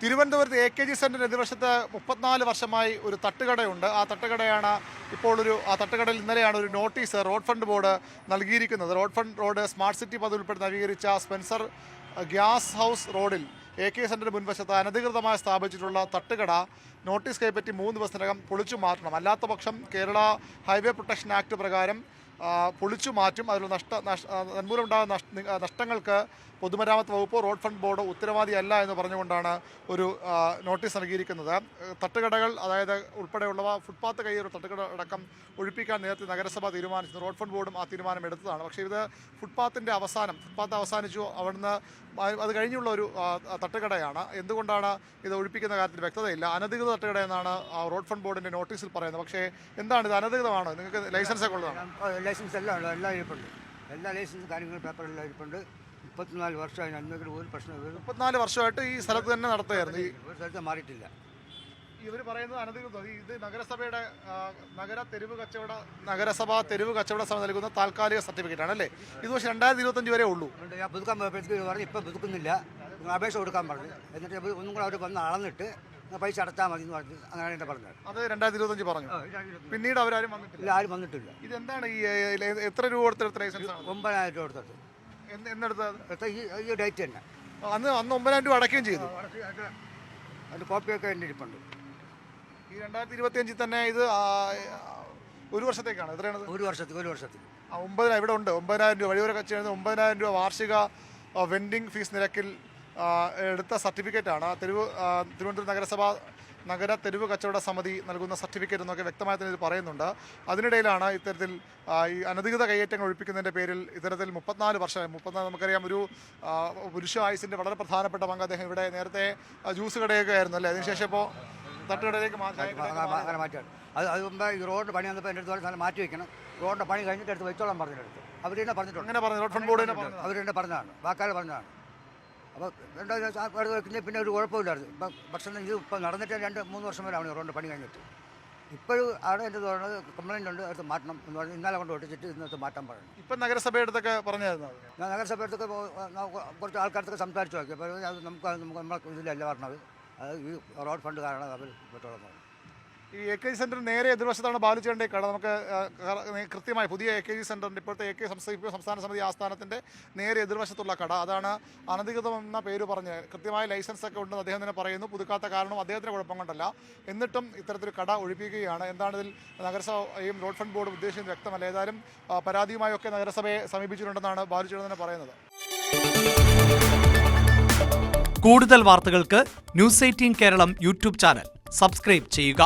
തിരുവനന്തപുരത്ത് AKG സെന്ററിന് എതിർവശത്ത് 34 വർഷമായി ഒരു തട്ടുകടയുണ്ട്. ആ തട്ടുകടയാണ് ഇപ്പോൾ ആ തട്ടുകടയിൽ ഇന്നലെയാണ് ഒരു നോട്ടീസ് റോഡ് ഫണ്ട് ബോർഡ് നൽകിയിരിക്കുന്നത്. റോഡ് സ്മാർട്ട് സിറ്റി പദ്ധതി ഉൾപ്പെടെ നവീകരിച്ച സ്പെൻസർ ഗ്യാസ് ഹൗസ് റോഡിൽ AKG സെന്ററിന് മുൻവശത്ത് അനധികൃതമായി സ്ഥാപിച്ചിട്ടുള്ള തട്ടുകട നോട്ടീസ് കൈപ്പറ്റി 3 ദിവസത്തിനകം പൊളിച്ചു മാറ്റണം. അല്ലാത്ത പക്ഷം കേരള ഹൈവേ പ്രൊട്ടക്ഷൻ ആക്ട് പ്രകാരം പൊളിച്ചു മാറ്റും. അതിലുള്ള തന്മൂലമുണ്ടാകുന്ന നഷ്ടങ്ങൾക്ക് പൊതുമരാമത്ത് വകുപ്പോ റോഡ് ഫണ്ട് ബോർഡോ ഉത്തരവാദിയല്ല എന്ന് പറഞ്ഞുകൊണ്ടാണ് ഒരു നോട്ടീസ് നൽകിയിരിക്കുന്നത്. തട്ടുകടകൾ അതായത് ഉൾപ്പെടെയുള്ളവ ഫുട്പാത്ത് കയ്യേറി തട്ടുകട അടക്കം ഒഴിപ്പിക്കാൻ നേരത്തെ നഗരസഭ തീരുമാനിച്ചു. റോഡ് ഫണ്ട് ബോർഡും ആ തീരുമാനം എടുത്തതാണ്. പക്ഷേ ഇത് ഫുട്പാത്ത് അവസാനിച്ചു. അവിടുന്ന് അത് കഴിഞ്ഞുള്ള ഒരു തട്ടുകടയാണ്. എന്തുകൊണ്ടാണ് ഇത് ഒഴിപ്പിക്കുന്ന കാര്യത്തിൽ വ്യക്തതയില്ല. അനധികൃത തട്ടുകട എന്നാണ് റോഡ് ഫണ്ട് ബോർഡിൻ്റെ നോട്ടീസിൽ പറയുന്നത്. പക്ഷേ എന്താണ് ഇത് അനധികൃതമാണ്? നിങ്ങൾക്ക് ലൈസൻസ് ഒക്കെ ഉള്ളതാണ്? ലൈസൻസ് എല്ലാം ഉണ്ട്, എല്ലാം ഇരിപ്പുണ്ട്. എല്ലാ ലൈസൻസ് കാര്യങ്ങൾ പേപ്പറെല്ലാം ഇരിപ്പുണ്ട്. 34 വർഷമായി അന്നൊക്കെ ഒരു പ്രശ്നമില്ല. 34 വർഷമായിട്ട് ഈ സ്ഥലത്ത് തന്നെ നടത്തുകയായിരുന്നു. ഈ ഒരു സ്ഥലത്ത് മാറിയിട്ടില്ല. ഇവർ പറയുന്നത് അനധികൃതം. ഇത് നഗരസഭയുടെ നഗരസഭാ തെരുവ് കച്ചവട സമിതി നൽകുന്ന താൽക്കാലിക സർട്ടിഫിക്കറ്റ് ആണല്ലേ? ഇത് പക്ഷേ 2025 വരെ ഉള്ളൂ. ഞാൻ പുതുക്കാൻ പോയപ്പോഴത്തേക്ക് പറഞ്ഞു ഇപ്പം പുതുക്കുന്നില്ല, അപേക്ഷ കൊടുക്കാൻ പറഞ്ഞു. എന്നിട്ട് ഒന്നും കൂടെ അവർ വന്ന് അളന്നിട്ട് പൈസ അടച്ചാൽ മതി എന്ന് പറഞ്ഞു. അങ്ങനെയാണ് എന്നെ പറഞ്ഞത്. അത് 2025 പറഞ്ഞു. പിന്നീട് അവരാരും വന്നിട്ടില്ല. ഇല്ല, ആരും വന്നിട്ടില്ല. ഇതെന്താണ് ഈ എത്ര രൂപ കൊടുത്തെടുത്ത ലൈസൻസ് ആണ്? 9,000 രൂപ കൊടുത്തത്. എന്നെടുത്തത് ഈ ഡേറ്റ് തന്നെ. അന്ന് 9,000 രൂപ അടയ്ക്കുകയും ചെയ്തു. അതിൻ്റെ കോപ്പിയൊക്കെ എൻ്റെ ഇരിപ്പുണ്ട്. ഈ 2025 തന്നെ ഇത് ഒരു വർഷത്തേക്കാണ്. എത്രയാണ്? ഒരു വർഷത്തേക്ക് 9,000 ഇവിടെ ഉണ്ട്. 9,000 രൂപ വഴിയോര കച്ചവടം 9,000 രൂപ വാർഷിക വെൻഡിങ് ഫീസ് നിരക്കിൽ എടുത്ത സർട്ടിഫിക്കറ്റാണ്. തിരുവനന്തപുരം നഗര തെരുവ് കച്ചവട സമിതി നൽകുന്ന സർട്ടിഫിക്കറ്റ് എന്നൊക്കെ വ്യക്തമായി തന്നെ ഇത് പറയുന്നുണ്ട്. അതിനിടയിലാണ് ഇത്തരത്തിൽ ഈ അനധികൃത കയ്യേറ്റങ്ങൾ ഒഴിപ്പിക്കുന്നതിൻ്റെ പേരിൽ ഇത്തരത്തിൽ 34 വർഷമായി നമുക്കറിയാം. ഒരു പുരുഷ ആയുസിൻ്റെ വളരെ പ്രധാനപ്പെട്ട പങ്ക് അദ്ദേഹം ഇവിടെ നേരത്തെ ജ്യൂസ് കടയൊക്കെ ആയിരുന്നു അല്ലേ? അതിനുശേഷം ഇപ്പോൾ തട്ടുകടയിലേക്ക് അങ്ങനെ മാറ്റിയാണ്. അത് മുമ്പ് ഈ റോഡ് പണി വന്നപ്പോൾ എൻ്റെ അടുത്ത് സ്ഥലം മാറ്റി വയ്ക്കണം, റോഡിൻ്റെ പണി കഴിഞ്ഞിട്ട് എടുത്ത് വെച്ചോളാം പറഞ്ഞെടുത്ത് അവർ തന്നെ പറഞ്ഞിട്ടുണ്ട്. അങ്ങനെ പറഞ്ഞു. റോഡ് ഫണ്ട് ബോർഡ് അവർ തന്നെ പറഞ്ഞതാണ്, വാക്കാൽ പറഞ്ഞതാണ്. അപ്പോൾ രണ്ടാമത് വെക്കുന്നത് പിന്നെ ഒരു കുഴപ്പമില്ലായിരുന്നു. ഇപ്പം ഭക്ഷണം ഇത് ഇപ്പം നടന്നിട്ട് 2-3 വർഷം വരെ ആണ് റോഡിൻ്റെ പണി കഴിഞ്ഞിട്ട്. ഇപ്പോഴും അവിടെ എൻ്റെ തോന്നുന്നത് കംപ്ലയിൻ്റ് ഉണ്ട്, അടുത്ത് മാറ്റണം എന്ന് പറഞ്ഞ് ഇന്നലെ കൊണ്ട് ഒട്ടിച്ചിട്ട് ഇന്നത്തെ മാറ്റാൻ പറഞ്ഞു. ഇപ്പം നഗരസഭയുടെ അടുത്തൊക്കെ പറഞ്ഞായിരുന്നു. ഞാൻ നഗരസഭയുടെ അടുത്തൊക്കെ കുറച്ച് ആൾക്കാരത്തൊക്കെ സംസാരിച്ചു നോക്കി. അപ്പോൾ അത് നമുക്ക് നമ്മളെ ഇതിലല്ല പറഞ്ഞത്, അത് ഈ റോഡ് ഫണ്ട് കാരണം അവർ പെട്ടോളം പറഞ്ഞു. ഈ AKG സെന്റർ നേരെ എതിർവശത്താണ് ബാലുചേട്ടൻ്റെ കട. നമുക്ക് കൃത്യമായി പുതിയ AKG സെന്ററിൻ്റെ ഇപ്പോഴത്തെ സംസ്ഥാന സമിതി ആസ്ഥാനത്തിൻ്റെ നേരെ എതിർവശത്തുള്ള കട, അതാണ് അനധികൃതം എന്ന പേര് പറഞ്ഞ് കൃത്യമായ ലൈസൻസ് ഒക്കെ ഉണ്ടെന്ന് അദ്ദേഹം തന്നെ പറയുന്നു. പുതുക്കാത്ത കാരണം അദ്ദേഹത്തിന് കുഴപ്പം കൊണ്ടല്ല. എന്നിട്ടും ഇത്തരത്തിൽ കട ഒഴിപ്പിക്കുകയാണ്. എന്താണ് ഇതിൽ നഗരസഭയും റോഡ് ഫണ്ട് ബോർഡ് ഉദ്ദേശിച്ചത് വ്യക്തമല്ല. ഏതായാലും പരാതിയുമായൊക്കെ നഗരസഭയെ സമീപിച്ചിട്ടുണ്ടെന്നാണ് ബാലുചേട്ടൻ തന്നെ പറയുന്നത്. കൂടുതൽ വാർത്തകൾക്ക് News 18 Keralam YouTube channel subscribe ചെയ്യുക.